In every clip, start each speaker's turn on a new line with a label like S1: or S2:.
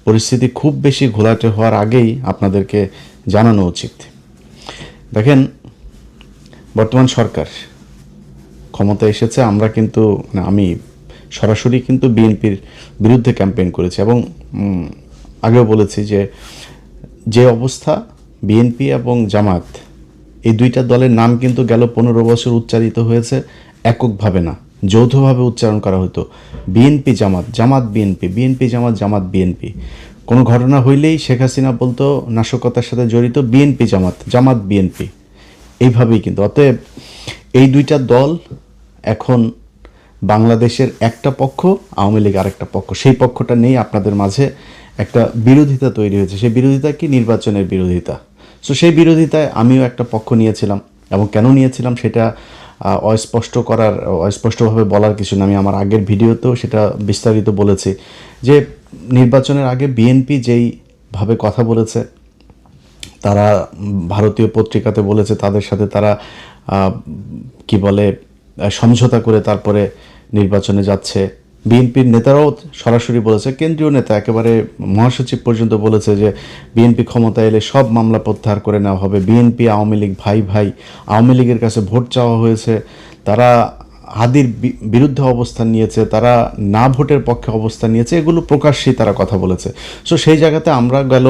S1: পরিস্থিতি খুব বেশি ঘোলাটে হওয়ার আগেই আপনাদেরকে জানানো উচিত। দেখেন, বর্তমান সরকার ক্ষমতায় এসেছে, আমরা কিন্তু আমি সরাসরি কিন্তু বিএনপির বিরুদ্ধে ক্যাম্পেইন করেছি এবং আগেও বলেছি যে অবস্থা বিএনপি এবং জামাত এই দুইটা দলের নাম কিন্তু গেল 15 বছর উচ্চারিত হয়েছে এককভাবে না, যৌথভাবে উচ্চারণ করা হতো। বিএনপি জামাত, জামাত বিএনপি, বিএনপি জামাত, জামাত বিএনপি। কোনো ঘটনা হইলেই শেখ হাসিনা বলতো নাশকতার সাথে জড়িত বিএনপি জামাত, জামাত বিএনপি, এইভাবেই কিন্তু। অতএব এই দুইটা দল এখন বাংলাদেশের একটা পক্ষ, আওয়ামী লীগ আরেকটা পক্ষ। সেই পক্ষটা নেই, আপনাদের মাঝে একটা বিরোধিতা তৈরি হয়েছে। সেই বিরোধিতা কি? নির্বাচনের বিরোধিতা। সো সেই বিরোধিতায় আমিও একটা পক্ষ নিয়েছিলাম, এবং কেন নিয়েছিলাম সেটা অস্পষ্টভাবে বলার কিছু না। আমি আমার আগের ভিডিওতেও সেটা বিস্তারিত বলেছি যে নির্বাচনের আগে বিএনপি যেইভাবে কথা বলেছে, তারা ভারতীয় পত্রিকাতে বলেছে তাদের সাথে তারা কি বলে সমঝোতা করে তারপরে নির্বাচনে যাচ্ছে। বিএনপির নেতারাও সরাসরি বলেছে, কেন্দ্রীয় নেতা একেবারে মহাসচিব পর্যন্ত বলেছে যে বিএনপি ক্ষমতায় এলে সব মামলা প্রত্যাহার করে নেওয়া হবে। বিএনপি আওয়ামী লীগ ভাই ভাই, আওয়ামী লীগের কাছে ভোট চাওয়া হয়েছে, তারা হাদির বিরুদ্ধে অবস্থান নিয়েছে, তারা না ভোটের পক্ষে অবস্থান নিয়েছে, এগুলো প্রকাশ্যেই তারা কথা বলেছে। সো সেই জায়গাতে আমরা গেল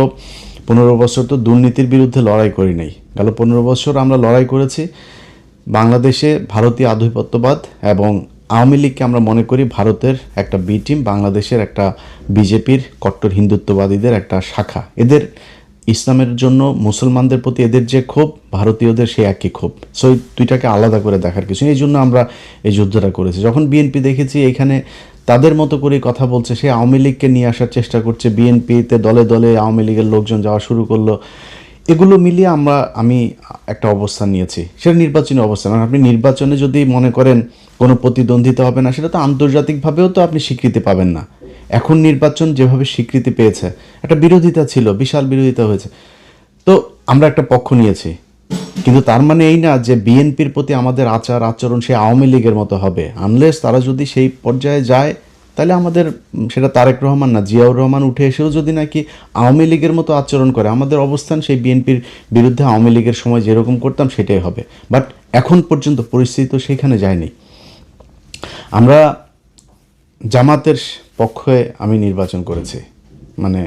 S1: 15 বছর তো দুর্নীতির বিরুদ্ধে লড়াই করি নাই, গেল 15 বছর আমরা লড়াই করেছি বাংলাদেশে ভারতীয় আধিপত্যবাদ এবং আওয়ামী লীগকে আমরা মনে করি ভারতের একটা বি টিম, বাংলাদেশের একটা বিজেপির কট্টর হিন্দুত্ববাদীদের একটা শাখা। এদের ইসলামের জন্য মুসলমানদের প্রতি এদের যে ক্ষোভ, ভারতীয়দের সেই একই ক্ষোভ। সো এই দুইটাকে আলাদা করে দেখার কিছু নেই। এই জন্য আমরা এই যুদ্ধটা করেছি। যখন বিএনপি দেখেছি এখানে তাদের মতো করেই কথা বলছে, সে আওয়ামী লীগকে নিয়ে আসার চেষ্টা করছে, বিএনপিতে দলে দলে আওয়ামী লীগের লোকজন যাওয়া শুরু করলো, এগুলো মিলিয়ে আমি একটা অবস্থান নিয়েছি। সেটা নির্বাচনী অবস্থান। আপনি নির্বাচনে যদি মনে করেন কোনো প্রতিদ্বন্দ্বিতা হবে না, সেটা তো আন্তর্জাতিকভাবেও তো আপনি স্বীকৃতি পাবেন না। এখন নির্বাচন যেভাবে স্বীকৃতি পেয়েছে, একটা বিরোধিতা ছিল, বিশাল বিরোধিতা হয়েছে, তো আমরা একটা পক্ষ নিয়েছি। কিন্তু তার মানে এই না যে বিএনপির প্রতি আমাদের আচরণ সে আওয়ামী লীগের মতো হবে। আনলেস তারা যদি সেই পর্যায়ে যায়, তাহলে আমাদের সেটা তারেক রহমান না, জিয়াউর রহমান উঠে এসেও যদি নাকি আওয়ামী লীগের মতো আচরণ করে, আমাদের অবস্থান সেই বিএনপির বিরুদ্ধে আওয়ামী লীগের সময় যেরকম করতাম সেটাই হবে। বাট এখন পর্যন্ত পরিস্থিতি তো সেখানে যায়নি। আমরা জামাতের পক্ষে আমি নির্বাচন করেছি, মানে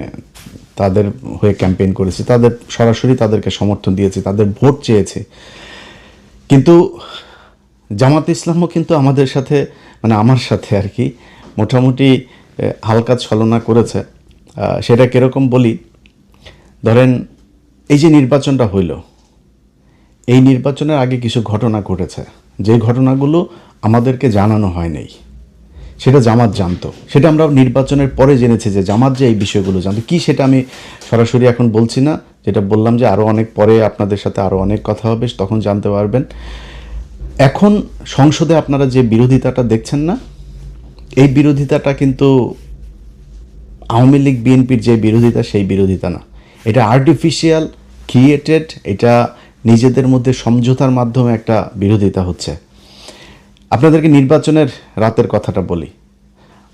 S1: তাদের হয়ে ক্যাম্পেইন করেছি, তাদের সরাসরি তাদেরকে সমর্থন দিয়েছি, তাদের ভোট চেয়েছি। কিন্তু জামাত ইসলামও কিন্তু আমাদের সাথে, মানে আমার সাথে আর কি, মোটামুটি হালকা ছলনা করেছে। সেটা কীরকম বলি, ধরেন এই যে নির্বাচনটা হইল, এই নির্বাচনের আগে কিছু ঘটনা ঘটেছে, যে ঘটনাগুলো আমাদেরকে জানানো হয় নাই, সেটা জামাত জানতো। সেটা আমরা নির্বাচনের পরে জেনেছি যে জামাত যে এই বিষয়গুলো জানতো। কি সেটা আমি সরাসরি এখন বলছি না, যেটা বললাম যে আরও অনেক পরে আপনাদের সাথে আরও অনেক কথা হবে, তখন জানতে পারবেন। এখন সংসদে আপনারা যে বিরোধিতাটা দেখছেন না, এই বিরোধিতাটা কিন্তু আওয়ামী লীগ বিএনপির যে বিরোধিতা সেই বিরোধিতা না, এটা আর্টিফিশিয়াল ক্রিয়েটেড, এটা নিজেদের মধ্যে সমঝোতার মাধ্যমে একটা বিরোধিতা হচ্ছে। আপনাদেরকে নির্বাচনের রাতের কথাটা বলি।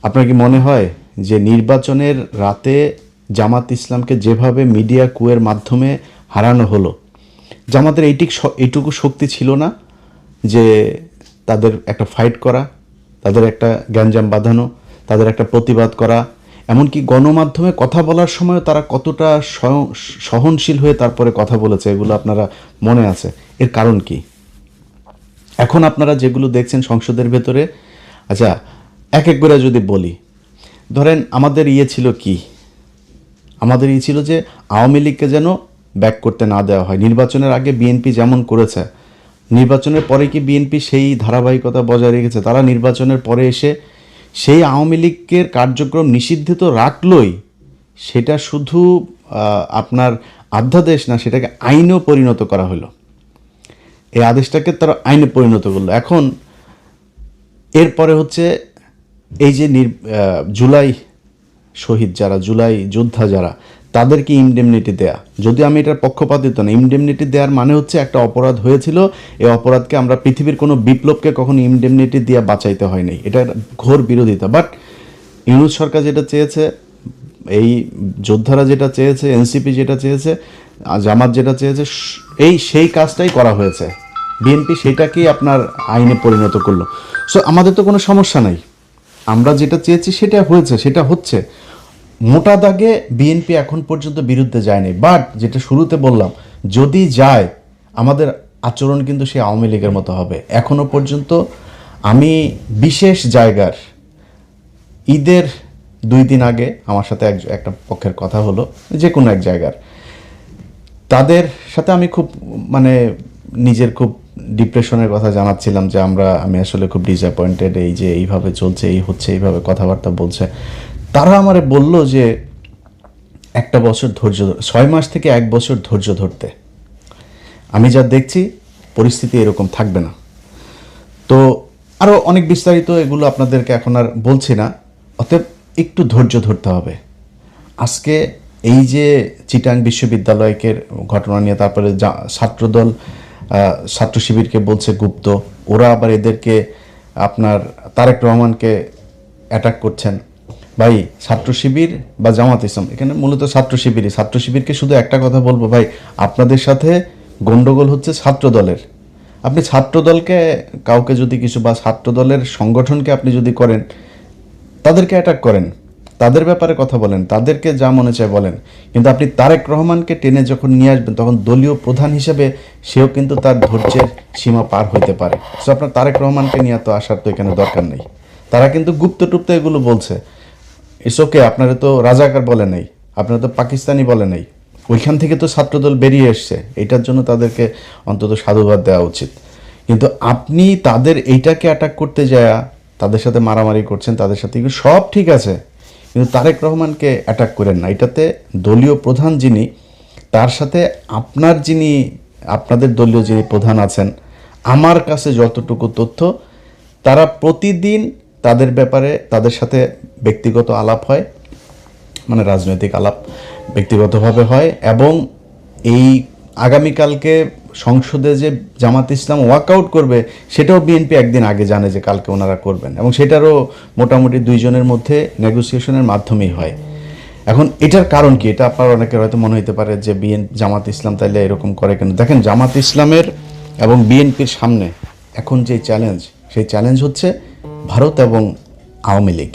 S1: আপনার কি মনে হয় যে নির্বাচনের রাতে জামাত ইসলামকে যেভাবে মিডিয়া কুয়ের মাধ্যমে হারানো হলো, জামাতের এইটুকু শক্তি ছিল না যে তাদের একটা ফাইট করা, তাদের একটা গ্যাঞ্জাম বাঁধানো, তাদের একটা প্রতিবাদ করা, এমনকি গণমাধ্যমে কথা বলার সময় তারা কতটা সহনশীল হয়ে তারপরে কথা বলেছে, এগুলো আপনারা মনে আছে। এর কারণ কি? এখন আপনারা যেগুলো দেখছেন সংসদের ভেতরে, আচ্ছা এক এক করে যদি বলি, ধরেন আমাদের ছিল কি, আমাদের ছিল যে আওয়ামী লীগকে যেন ব্যাক করতে না দেওয়া হয়। নির্বাচনের আগে বিএনপি যেমন করেছে, নির্বাচনের পরে কি বিএনপি সেই ধারাবাহিকতা বজায় রেখেছে? তারা নির্বাচনের পরে এসে সেই আওয়ামী লীগের কার্যক্রম নিষিদ্ধ রাখলই, সেটা শুধু আপনার অধ্যাদেশ না, সেটাকে আইনেও পরিণত করা হলো। এই আদেশটাকে তারা আইনে পরিণত করলো। এখন এরপরে হচ্ছে এই যে জুলাই শহীদ যারা, জুলাই যোদ্ধা যারা, তাদেরকে ইনডেমনিটি দেয়া। যদি আমি এটার পক্ষপাতিত্ব না, ইনডেমনিটি দেওয়ার মানে হচ্ছে একটা অপরাধ হয়েছিল, এই অপরাধকে আমরা পৃথিবীর কোনো বিপ্লবকে কখনো ইনডেমনিটি দিয়ে বাঁচাইতে হয়নি, এটা ঘোর বিরোধিতা। বাট ইউনূস সরকার যেটা চেয়েছে, এই যোদ্ধারা যেটা চেয়েছে, এনসিপি যেটা চেয়েছে, জামাত যেটা চেয়েছে, সেই কাজটাই করা হয়েছে। বিএনপি সেটাকেই আপনার আইনে পরিণত করলো। সো আমাদের তো কোনো সমস্যা নাই, আমরা যেটা চেয়েছি সেটা হয়েছে, সেটা হচ্ছে। মোটা দাগে বিএনপি এখন পর্যন্ত বিরুদ্ধে যায়নি, বাট যেটা শুরুতে বললাম, যদি যায় আমাদের আচরণ কিন্তু সেই আওয়ামী লীগের মতো হবে। এখনো পর্যন্ত আমি বিশেষ জায়গার ঈদের 2 দিন আগে আমার সাথে একটা পক্ষের কথা হলো, যে কোনো এক জায়গার, তাদের সাথে আমি খুব মানে নিজের খুব ডিপ্রেশনের কথা জানাচ্ছিলাম যে আমি আসলে খুব ডিসঅ্যাপয়েন্টেড, এই যে এইভাবে চলছে, এই হচ্ছে, এইভাবে কথাবার্তা বলছে। তারা আমারে বলল যে 1 বছর ধৈর্য, 6 মাস থেকে 1 বছর ধৈর্য ধরতে। আমি যা দেখছি পরিস্থিতি এরকম থাকবে না। তো আরও অনেক বিস্তারিত এগুলো আপনাদেরকে এখন আর বলছি না, অতএব একটু ধৈর্য ধরতে হবে। আজকে এই যে চিটাং বিশ্ববিদ্যালয়কের ঘটনা নিয়ে, তারপরে ছাত্রদল ছাত্র শিবিরকে বলছে গুপ্ত, ওরা আবার এদেরকে আপনার তারেক রহমানকে অ্যাটাক করছেন। ভাই, ছাত্র শিবির বা জামাত ইসলাম, এখানে মূলত ছাত্র শিবিরকে শুধু একটা কথা বলবো, ভাই আপনাদের সাথে গন্ডগোল হচ্ছে ছাত্র দলের। আপনি ছাত্র দলকে কাউকে যদি কিছু, বা ছাত্র দলের সংগঠনকে আপনি যদি করেন, তাদেরকে অ্যাটাক করেন, তাদের ব্যাপারে কথা বলেন, তাদেরকে যা মনে চায় বলেন, কিন্তু আপনি তারেক রহমানকে টেনে যখন নিয়ে আসবেন, তখন দলীয় প্রধান হিসেবে সেও কিন্তু তার ধৈর্যের সীমা পার হইতে পারে। সো আপনার তারেক রহমানকে নিয়ে তো আসার তো এখানে দরকার নেই। তারা কিন্তু গুপ্ত টুপ্ত এগুলো বলছে, ইটস ওকে, আপনারা তো রাজাকার বলে নাই, আপনারা তো পাকিস্তানি বলে নাই, ওইখান থেকে তো ছাত্রদল বেরিয়ে এসছে, এটার জন্য তাদেরকে অন্তত সাধুবাদ দেওয়া উচিত। কিন্তু আপনি তাদের এইটাকে অ্যাটাক করতে যায় তাদের সাথে মারামারি করছেন, তাদের সাথে সব ঠিক আছে, কিন্তু তারেক রহমানকে অ্যাটাক করেন না। এটাতে দলীয় প্রধান যিনি, তার সাথে আপনাদের দলীয় যিনি প্রধান আছেন, আমার কাছে যতটুকু তথ্য, তারা প্রতিদিন তাদের ব্যাপারে তাদের সাথে ব্যক্তিগত আলাপ হয়, মানে রাজনৈতিক আলাপ ব্যক্তিগতভাবে হয়। এবং এই আগামীকালকে সংসদে যে জামাত ইসলাম ওয়াকআউট করবে, সেটাও বিএনপি একদিন আগে জানে যে কালকে ওনারা করবেন, এবং সেটারও মোটামুটি 2 জনের মধ্যে নেগোসিয়েশনের মাধ্যমেই হয়। এখন এটার কারণ কি, এটা আপনার অনেকের হয়তো মনে হতে পারে যে জামাত ইসলাম তাইলে এরকম করে কেন। দেখেন, জামাত ইসলামের এবং বিএনপির সামনে এখন যে চ্যালেঞ্জ, সেই চ্যালেঞ্জ হচ্ছে ভারত এবং আওয়ামী লীগ।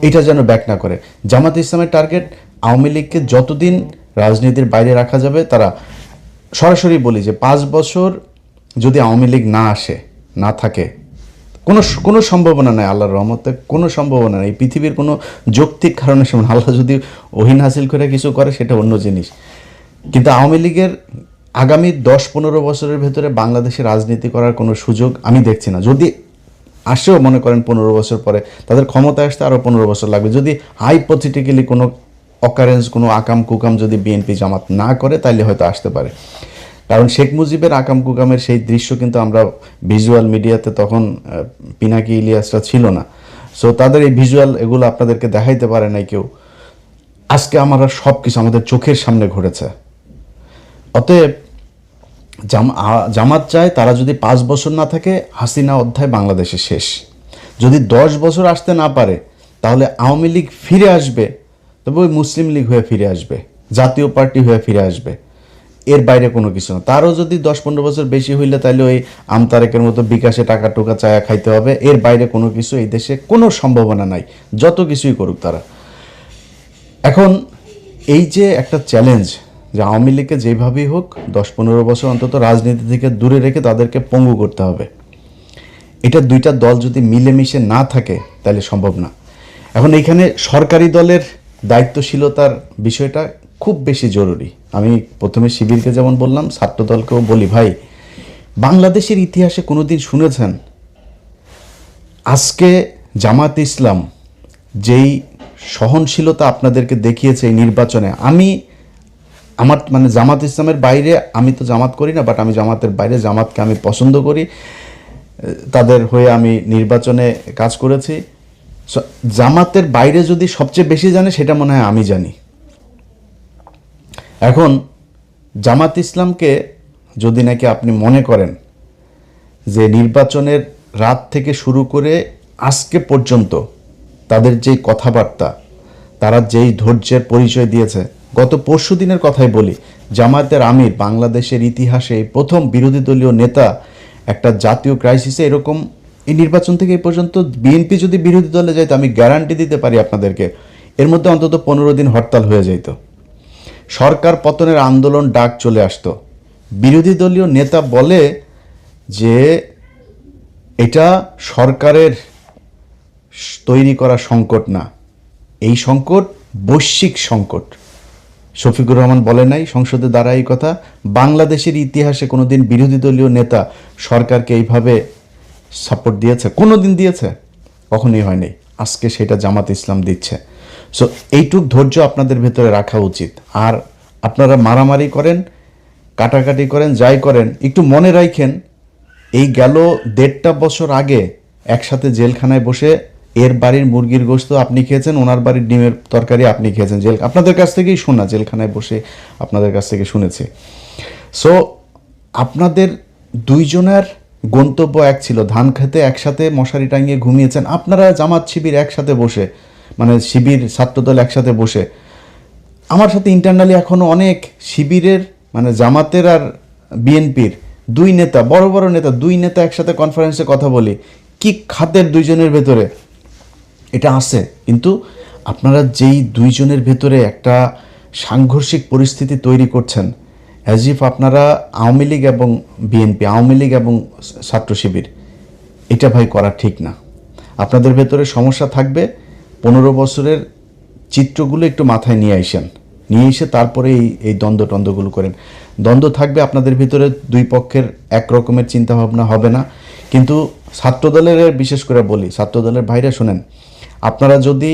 S1: এটা যেন ব্যাক না করে। জামাত ইসলামের টার্গেট আওয়ামী লীগকে যতদিন রাজনীতির বাইরে রাখা যাবে, তারা সরাসরি বলি যে 5 বছর যদি আওয়ামী লীগ না থাকে, কোনো সম্ভাবনা নেই, আল্লাহর রহমতে কোনো সম্ভাবনা নেই, পৃথিবীর কোনো যৌক্তিক কারণে সমান। আল্লাহ যদি ওহীন হাসিল করে কিছু করে সেটা অন্য জিনিস, কিন্তু আওয়ামী লীগের আগামী 10-15 বছরের ভেতরে বাংলাদেশে রাজনীতি করার কোনো সুযোগ আমি দেখছি না। যদি আসেও, মনে করেন 15 বছর পরে, তাদের ক্ষমতায় আসতে আরও 15 বছর লাগবে। যদি হাইপোথেটিক্যালি কোনো অকারেন্স, কোনো আকাম কুকাম যদি বিএনপি জামাত না করে, তাইলে হয়তো আসতে পারে। কারণ শেখ মুজিবের আকাম কুকামের সেই দৃশ্য কিন্তু আমরা ভিজুয়াল মিডিয়াতে, তখন পিনাকি ইলিয়াসরা ছিল না, সো তাদের এই ভিজুয়াল এগুলো আপনাদেরকে দেখাইতে পারে নাই কেউ। আজকে আমরা সব কিছু আমাদের চোখের সামনে ঘটেছে। অতএব জামাত চায়, তারা যদি 5 বছর না থাকে, হাসিনা অধ্যায় বাংলাদেশে শেষ। যদি 10 বছর আসতে না পারে, তাহলে আওয়ামী লীগ ফিরে আসবে, তবে ওই মুসলিম লীগ হয়ে ফিরে আসবে, জাতীয় পার্টি হয়ে ফিরে আসবে, এর বাইরে কোনো কিছু না। তারও যদি 10-15 বছর বেশি হইলে, তাহলে ওই আমতারেকের মতো বিকাশে টাকা টোকা চায়া খাইতে হবে, এর বাইরে কোনো কিছু এই দেশে কোনো সম্ভাবনা নাই, যত কিছুই করুক তারা। এখন এই যে একটা চ্যালেঞ্জ, যে আওয়ামী লীগকে যেভাবেই হোক 10-15 বছর অন্তত রাজনীতি থেকে দূরে রেখে তাদেরকে পঙ্গু করতে হবে, এটা দুইটা দল যদি মিলেমিশে না থাকে তাহলে সম্ভব না। এখন এইখানে সরকারি দলের দায়িত্বশীলতার বিষয়টা খুব বেশি জরুরি। আমি প্রথমে শিবিরকে যেমন বললাম, ছাত্র দলকেও বলি, ভাই বাংলাদেশের ইতিহাসে কোনোদিন শুনেছেন আজকে জামাত ইসলাম যেই সহনশীলতা আপনাদেরকে দেখিয়েছে এই নির্বাচনে? আমার মানে জামাত ইসলামের বাইরে, আমি তো জামাত করি না, বাট আমি জামাতের বাইরে জামাতকে আমি পছন্দ করি, তাদের হয়ে আমি নির্বাচনে কাজ করেছি। জামাতের বাইরে যদি সবচেয়ে বেশি জানে, সেটা মনে হয় আমি জানি। এখন জামাত ইসলামকে যদি নাকি আপনি মনে করেন যে নির্বাচনের রাত থেকে শুরু করে আজকে পর্যন্ত তাদের যে কথাবার্তা, তারা যেই ধৈর্যের পরিচয় দিয়েছে, গত পরশু দিনের কথাই বলি, জামায়াতের আমির বাংলাদেশের ইতিহাসে প্রথম বিরোধী দলীয় নেতা একটা জাতীয় ক্রাইসিসে এরকম, এই নির্বাচন থেকে এই পর্যন্ত বিএনপি যদি বিরোধী দলে যাইতো আমি গ্যারান্টি দিতে পারি আপনাদেরকে এর মধ্যে অন্তত 15 দিন হরতাল হয়ে যেত, সরকার পতনের আন্দোলন ডাক চলে আসতো। বিরোধী দলীয় নেতা বলে যে এটা সরকারের তৈরি করা সংকট না, এই সংকট বৈশ্বিক সংকট। শফিকুর রহমান বলে নাই সংসদে দাঁড়ায় এই কথা। বাংলাদেশের ইতিহাসে কোনোদিন বিরোধী দলীয় নেতা সরকারকে এইভাবে সাপোর্ট দিয়েছে? কোনো দিন দিয়েছে? কখনোই হয়নি। আজকে সেটা জামাত ইসলাম দিচ্ছে। সো এইটুক ধৈর্য আপনাদের ভেতরে রাখা উচিত। আর আপনারা মারামারি করেন, কাটাকাটি করেন, যাই করেন, একটু মনে রাখেন এই গেল 1.5 বছর আগে একসাথে জেলখানায় বসে এর বাড়ির মুরগির গোশত আপনি খেয়েছেন, ওনার বাড়ির ডিমের তরকারি আপনি খেয়েছেন, আপনাদের কাছ থেকেই শোনা, জেলখানায় বসে আপনাদের কাছ থেকে শুনেছি। সো আপনাদের দুইজনের গন্তব্য এক ছিল, ধান খেতে একসাথে মশারি টাঙিয়ে ঘুমিয়েছেন আপনারা, জামাত শিবির একসাথে বসে, মানে শিবির ছাত্রদল একসাথে বসে। আমার সাথে ইন্টারনালি এখনও অনেক শিবিরের, মানে জামাতের আর বিএনপির দুই নেতা, বড় বড় নেতা, দুই নেতা একসাথে কনফারেন্সে কথা বলি, কি খাতের দুইজনের ভেতরে এটা আছে। কিন্তু আপনারা যেই দুইজনের ভেতরে একটা সাংঘর্ষিক পরিস্থিতি তৈরি করছেন, অ্যাজ ইফ আপনারা আওয়ামী লীগ এবং বিএনপি, আওয়ামী লীগ এবং ছাত্র শিবির, এটা ভাই করা ঠিক না। আপনাদের ভেতরে সমস্যা থাকবে, 15 বছরের চিত্রগুলো একটু মাথায় নিয়ে আসেন, নিয়ে এসে তারপরে এই দ্বন্দ্বগুলো করেন। দ্বন্দ্ব থাকবে আপনাদের ভিতরে, দুই পক্ষের এক রকমের চিন্তাভাবনা হবে না। কিন্তু ছাত্রদলের, বিশেষ করে বলি ছাত্রদলের ভাইরা শোনেন, আপনারা যদি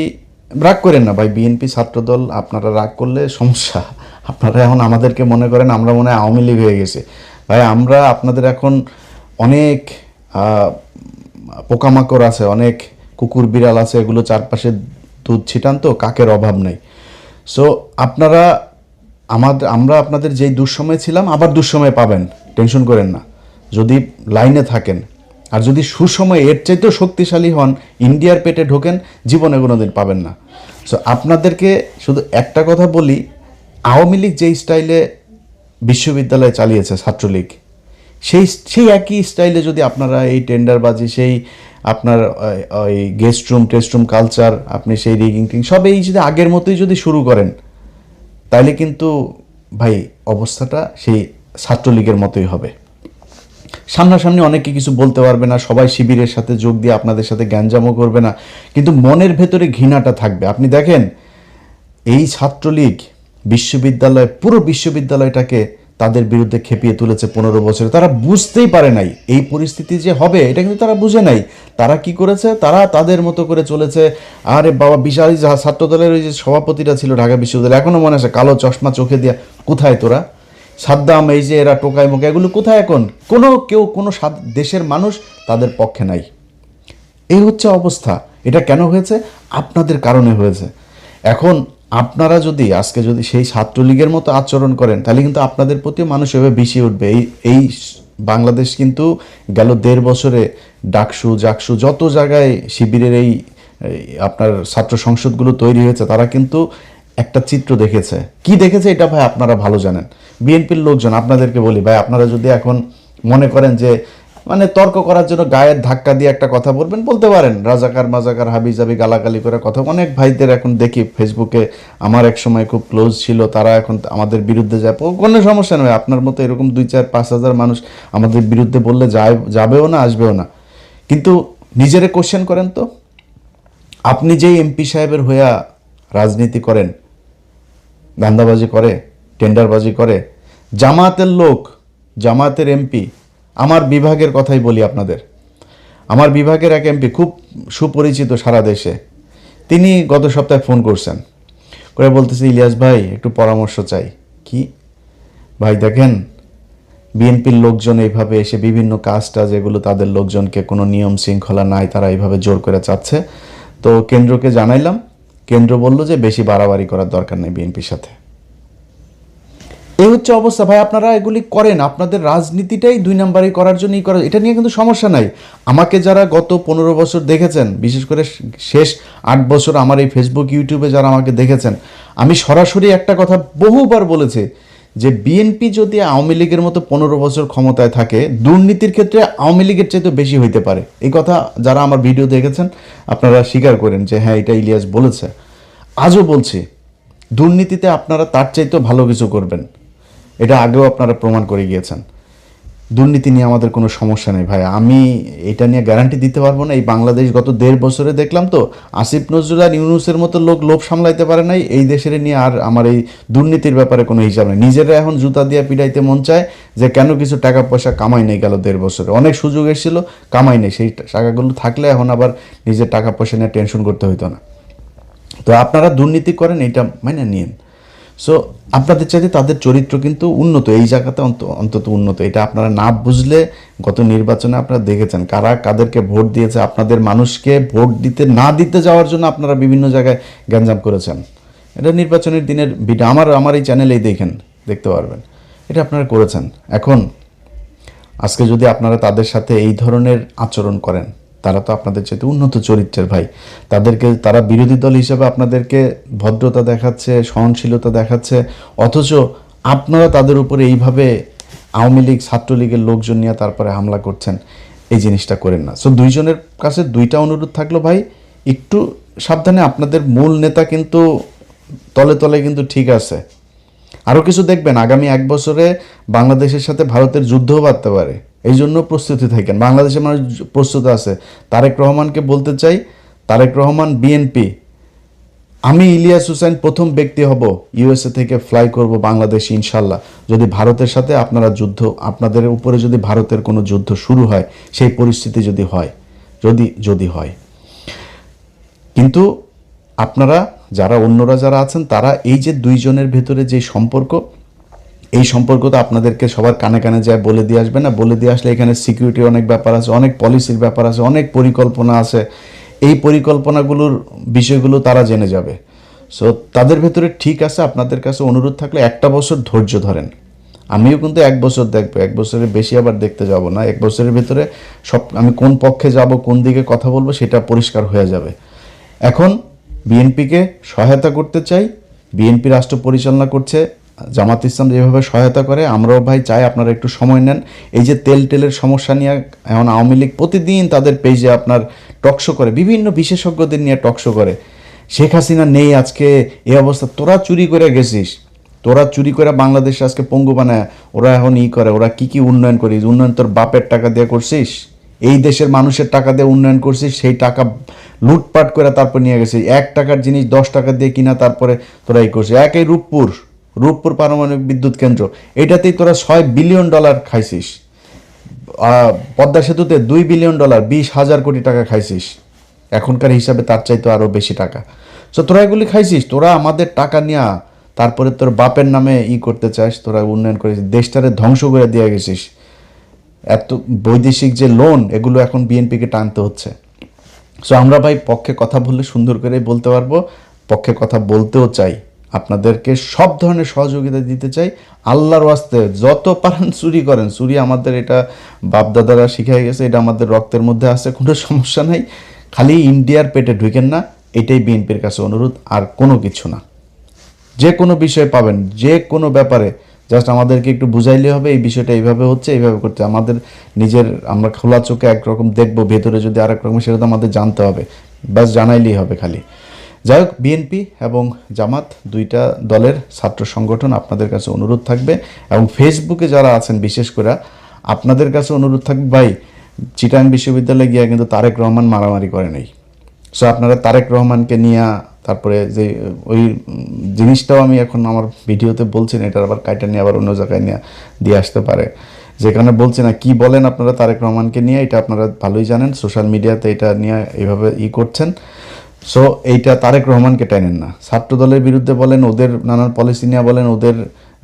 S1: রাগ করেন না ভাই, বিএনপি ছাত্রদল আপনারা রাগ করলে সমস্যা। আপনারা এখন আমাদেরকে মনে করেন আমরা মনে হয় আওয়ামী লীগ হয়ে গেছে। ভাই আমরা আপনাদের এখন অনেক পোকামাকড় আছে, অনেক কুকুর বিড়াল আছে, এগুলো চারপাশে দুধ ছিটান, তো কাকের অভাব নেই। সো আপনারা আমরা আপনাদের যেই দুঃসময় ছিলাম আবার দুঃসময় পাবেন, টেনশন করেন না যদি লাইনে থাকেন। আর যদি সুসময় এর চাইতেও শক্তিশালী হন, ইন্ডিয়ার পেটে ঢোকেন, জীবনে কোনো দিন পাবেন না। সো আপনাদেরকে শুধু একটা কথা বলি, আওয়ামী লীগ যেই স্টাইলে বিশ্ববিদ্যালয় চালিয়েছে ছাত্রলীগ, সেই একই স্টাইলে যদি আপনারা এই টেন্ডারবাজি, সেই আপনার ওই guest room test room culture, আপনি সেই রিগিং টিং সব এই যদি আগের মতোই যদি শুরু করেন, তাইলে কিন্তু ভাই অবস্থাটা সেই ছাত্রলীগের মতোই হবে। সামনাসামনি অনেকে কিছু বলতে পারবে না, সবাই শিবিরের সাথে যোগ দিয়ে আপনাদের সাথে গ্যাঞ্জামও করবে না, কিন্তু মনের ভেতরে ঘৃণাটা থাকবে। আপনি দেখেন এই ছাত্রলীগ বিশ্ববিদ্যালয়, পুরো বিশ্ববিদ্যালয়টাকে তাদের বিরুদ্ধে খেপিয়ে তুলেছে 15 বছরে। তারা বুঝতেই পারে নাই এই পরিস্থিতি যে হবে, এটা কিন্তু তারা বুঝে নাই। তারা কি করেছে, তারা তাদের মতো করে চলেছে। আরে বাবা, বিশাল ছাত্রদলের ওই যে সভাপতিটা ছিল ঢাকা বিশ্ববিদ্যালয়, এখনও মনে আছে, কালো চশমা চোখে দিয়া, কোথায় তোরা? সাদ্দাম, এই যে এরা টোকাই মোকা, এগুলো কোথায় এখন? কোনো দেশের মানুষ তাদের পক্ষে নাই। এই হচ্ছে অবস্থা। এটা কেন হয়েছে? আপনাদের কারণে হয়েছে। এখন আপনারা যদি আজকে যদি সেই ছাত্রলীগের মতো আচরণ করেন, তাহলে কিন্তু আপনাদের প্রতিও মানুষ এভাবে বিষিয়ে উঠবে। এই বাংলাদেশ কিন্তু গেল 1.5 বছরে ডাকসু জাকসু যত জায়গায় শিবিরের এই আপনার ছাত্র সংসদগুলো তৈরি হয়েছে, তারা কিন্তু একটা চিত্র দেখেছে। কি দেখেছে এটা ভাই আপনারা ভালো জানেন। বিএনপির লোকজন, আপনাদেরকে বলি ভাই, আপনারা যদি এখন মনে করেন যে মানে তর্ক করার জন্য গায়ের ধাক্কা দিয়ে একটা কথা বলবেন, বলতে পারেন, রাজাকার মাজাকার হাবি জাবি গালাগালি করে কথা। অনেক ভাইদের এখন দেখি ফেসবুকে, আমার এক সময় খুব ক্লোজ ছিল, তারা এখন আমাদের বিরুদ্ধে যায়, কোনো সমস্যা নয়। আপনার মতো এরকম 2-4-5 হাজার মানুষ আমাদের বিরুদ্ধে বললে যাবেও না, আসবেও না। কিন্তু নিজেরে কোশ্চেন করেন তো, আপনি যেই এমপি সাহেবের হইয়া রাজনীতি করেন, ধান্দাবাজি করে, টেন্ডারবাজি করে, জামাতের লোক, জামাতের এমপি, আমার বিভাগের কথাই বলি আপনাদের, আমার বিভাগের এক এমপি খুব সুপরিচিত সারা দেশে, তিনি গত সপ্তাহে ফোন করছেন, করে বলতেছে, ইলিয়াস ভাই একটু পরামর্শ চাই। কি ভাই? দেখেন বিএনপির লোকজন এইভাবে এসে বিভিন্ন কাজটা, যেগুলো তাদের লোকজনকে কোনো নিয়ম শৃঙ্খলা নাই, তারা এইভাবে জোর করে চাচ্ছে। তো কেন্দ্রকে জানাইলাম, কেন্দ্র বলল যে বেশি বাড়াবাড়ি করার দরকার নেই বিএনপির সাথে। এই হচ্ছে অবস্থা ভাই। আপনারা এগুলি করেন, আপনাদের রাজনীতিটাই 2 নাম্বারই করার জন্যই করা, এটা নিয়ে কিন্তু সমস্যা নাই। আমাকে যারা গত 15 বছর দেখেছেন, বিশেষ করে শেষ 8 বছর আমার এই ফেসবুক ইউটিউবে যারা আমাকে দেখেছেন, আমি সরাসরি একটা কথা বহুবার বলেছি যে বিএনপি যদি আওয়ামী লীগের মতো 15 বছর ক্ষমতায় থাকে, দুর্নীতির ক্ষেত্রে আওয়ামী লীগের চাইতে বেশি হইতে পারে। এই কথা যারা আমার ভিডিও দেখেছেন আপনারা স্বীকার করেন যে হ্যাঁ, এটা ইলিয়াস বলেছে। আজও বলছি, দুর্নীতিতে আপনারা তার চাইতেও ভালো কিছু করবেন, এটা আগেও আপনারা প্রমাণ করে গিয়েছেন। দুর্নীতি নিয়ে আমাদের কোনো সমস্যা নেই ভাই, আমি এটা নিয়ে গ্যারান্টি দিতে পারবো না। এই বাংলাদেশ গত 1.5 বছরে দেখলাম তো, আসিফ নজরুল আর ইউনূসের মতো লোক লোভ সামলাইতে পারে নাই, এই দেশের নিয়ে আর আমার এই দুর্নীতির ব্যাপারে কোনো হিসাব নেই। নিজেরা এখন জুতা দিয়ে পিটাইতে মন চায় যে কেন কিছু টাকা পয়সা কামাই নেই গেল 1.5 বছরে, অনেক সুযোগ এসেছিল কামাই নেই, সেই টাকাগুলো থাকলে এখন আবার নিজের টাকা পয়সা নিয়ে টেনশন করতে হইতো না। তো আপনারা দুর্নীতি করেন, এটা মানে নিন। সো আপনাদের চাইতে তাদের চরিত্র কিন্তু উন্নত, এই জায়গাতে অন্তত উন্নত। এটা আপনারা না বুঝলে গত নির্বাচনে আপনারা দেখেছেন কারা কাদেরকে ভোট দিয়েছে। আপনাদের মানুষকে ভোট দিতে না দিতে যাওয়ার জন্য আপনারা বিভিন্ন জায়গায় গ্যাঞ্জাম করেছেন। এটা নির্বাচনের দিনের ভিডিও আমার এই চ্যানেলেই দেখতে পারবেন, এটা আপনারা করেছেন। এখন আজকে যদি আপনারা তাদের সাথে এই ধরনের আচরণ করেন, তারা তো আপনাদের চাইতে উন্নত চরিত্রের ভাই। তারা বিরোধী দল হিসেবে আপনাদেরকে ভদ্রতা দেখাচ্ছে, সহনশীলতা দেখাচ্ছে, অথচ আপনারা তাদের উপরে এইভাবে আওয়ামী লীগ ছাত্রলীগের লোকজন নিয়ে তারপরে হামলা করছেন। এই জিনিসটা করেন না। সো দুইজনের কাছে দুইটা অনুরোধ থাকলো ভাই, একটু সাবধানে। আপনাদের মূল নেতা কিন্তু তলে তলে কিন্তু ঠিক আছে। আরও কিছু দেখবেন, আগামী 1 বছরে বাংলাদেশের সাথে ভারতের যুদ্ধও বাড়তে পারে, এই জন্য প্রস্তুতি থাকেন। বাংলাদেশের মানুষ প্রস্তুত আছে। তারেক রহমানকে বলতে চাই, তারেক রহমান, বিএনপি, আমি ইলিয়াস হুসাইন প্রথম ব্যক্তি হব ইউএসএ থেকে ফ্লাই করব বাংলাদেশ ইনশাল্লাহ, যদি ভারতের সাথে আপনাদের উপরে যদি ভারতের কোনো যুদ্ধ শুরু হয়, সেই পরিস্থিতি যদি হয়, যদি হয়। কিন্তু আপনারা যারা অন্যরা যারা আছেন, তারা এই যে দুইজনের ভেতরে যে সম্পর্ক, এই সম্পর্ক তো আপনাদেরকে সবার কানে কানে যায় বলে দিয়ে আসবে না। বলে দিয়ে আসলে এখানে সিকিউরিটির অনেক ব্যাপার আছে, অনেক পলিসির ব্যাপার আছে, অনেক পরিকল্পনা আছে। এই পরিকল্পনাগুলোর বিষয়গুলো তারা জেনে যাবে। সো তাদের ভেতরে ঠিক আছে। আপনাদের কাছে অনুরোধ থাকলে 1টা বছর ধৈর্য ধরেন। আমিও কিন্তু 1 বছর দেখবো, 1 বছরের বেশি আবার দেখতে যাব না। 1 বছরের ভেতরে আমি কোন পক্ষে যাব, কোন দিকে কথা বলবো, সেটা পরিষ্কার হয়ে যাবে। এখন বিএনপিকে সহায়তা করতে চাই। বিএনপি রাষ্ট্র পরিচালনা করছে, জামাত ইসলাম যেভাবে সহায়তা করে, আমরাও ভাই চাই আপনারা একটু সময় নেন। এই যে তেলের সমস্যা নিয়ে এখন আওয়ামী লীগ প্রতিদিন তাদের পেজে আপনার টকশো করে, বিভিন্ন বিশেষজ্ঞদের নিয়ে টকশো করে। শেখ হাসিনা নেই আজকে, এই অবস্থা। তোরা চুরি করে গেছিস, তোরা চুরি করে বাংলাদেশে আজকে পঙ্গু বানায় ওরা এখন করে। ওরা কি উন্নয়ন করিস? উন্নয়ন তোর বাপের টাকা দিয়ে করছিস, এই দেশের মানুষের টাকা দিয়ে উন্নয়ন করছিস। সেই টাকা লুটপাট করে তারপর নিয়ে গেছিস। 1 টাকার জিনিস 10 টাকা দিয়ে কিনা, তারপরে তোরা এই করছিস। এই রূপপুর পারমাণবিক বিদ্যুৎ কেন্দ্র, এটাতেই তোরা $6 বিলিয়ন খাইছিস। পদ্মা সেতুতে $2 বিলিয়ন, 20,000 কোটি টাকা খাইছিস। এখনকার হিসাবে তার চাইতে আরও বেশি টাকা। সো তোরা এগুলি খাইছিস। তোরা আমাদের টাকা নিয়ে তারপরে তোর বাপের নামে করতে চাস, তোরা উন্নয়ন করেছিস, দেশটারে ধ্বংস করে দিয়ে গেছিস। এত বৈদেশিক যে লোন, এগুলো এখন বিএনপিকে টানতে হচ্ছে। সো আমরা ভাই পক্ষে কথা বললে সুন্দর করে বলতে পারবো, পক্ষে কথা বলতেও চাই, আপনাদেরকে সব ধরনের সহযোগিতা দিতে চাই। আল্লাহর ওয়াস্তে যত পারেন চুরি করেন। চুরি আমাদের এটা বাপদাদারা শিখাই গেছে, এটা আমাদের রক্তের মধ্যে আছে, কোনো সমস্যা নাই। খালি ইন্ডিয়ার পেটে ঢুকেন না, এটাই বিএনপির কাছে অনুরোধ, আর কোনো কিছু না। যে কোনো বিষয় পাবেন, যে কোনো ব্যাপারে জাস্ট আমাদেরকে একটু বুঝাইলে হবে এই বিষয়টা এইভাবে হচ্ছে, এইভাবে করতে। আমাদের আমরা খোলা চোখে একরকম দেখবো, ভেতরে যদি আরেক রকম, সেটা তো আমাদের জানতে হবে। ব্যাস জানাইলেই হবে খালি। যাই হোক, বিএনপি এবং জামাত 2টা দলের ছাত্র সংগঠন, আপনাদের কাছে অনুরোধ থাকবে, এবং ফেসবুকে যারা আছেন বিশেষ করে আপনাদের কাছে অনুরোধ থাকবে, ভাই চিটাগাং বিশ্ববিদ্যালয়ে গিয়ে কিন্তু তারেক রহমান মারামারি করে নেই। সো আপনারা তারেক রহমানকে নিয়ে, তারপরে যে ওই জিনিসটাও আমি এখন আমার ভিডিওতে বলছি না, এটার আবার কাইটা নিয়ে আবার অন্য জায়গায় নিয়ে দিয়ে আসতে পারে, যেখানে বলছি না কি বলেন আপনারা তারেক রহমানকে নিয়ে, এটা আপনারা ভালোই জানেন। সোশ্যাল মিডিয়াতে এটা নিয়ে এইভাবে করছেন। সো এইটা তারেক রহমানকে টানেন না। ছাত্র দলের বিরুদ্ধে বলেন, ওদের নানান পলিসি নিয়ে বলেন, ওদের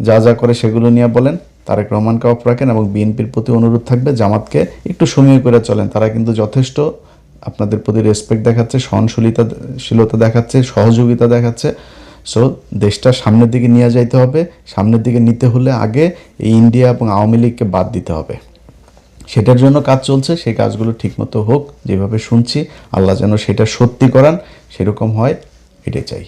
S1: যা করে সেগুলো নিয়ে বলেন, তারেক রহমানকে অফ রাখেন। এবং বিএনপির প্রতি অনুরোধ থাকবে, জামাতকে একটু সময় করে চলেন। তারা কিন্তু যথেষ্ট আপনাদের প্রতি রেসপেক্ট দেখাচ্ছে, সহনশীলতা দেখাচ্ছে, সহযোগিতা দেখাচ্ছে। সো দেশটা সামনের দিকে নিয়ে যাইতে হবে। সামনের দিকে নিতে হলে আগে এই ইন্ডিয়া এবং আওয়ামী লীগকে বাদ দিতে হবে। সেটার জন্য কাজ চলছে, সেই কাজগুলো ঠিকমতো হোক। যেভাবে শুনছি, আল্লাহ যেন সেটা সত্যি করান, সেরকম হয়, এটাই চাই।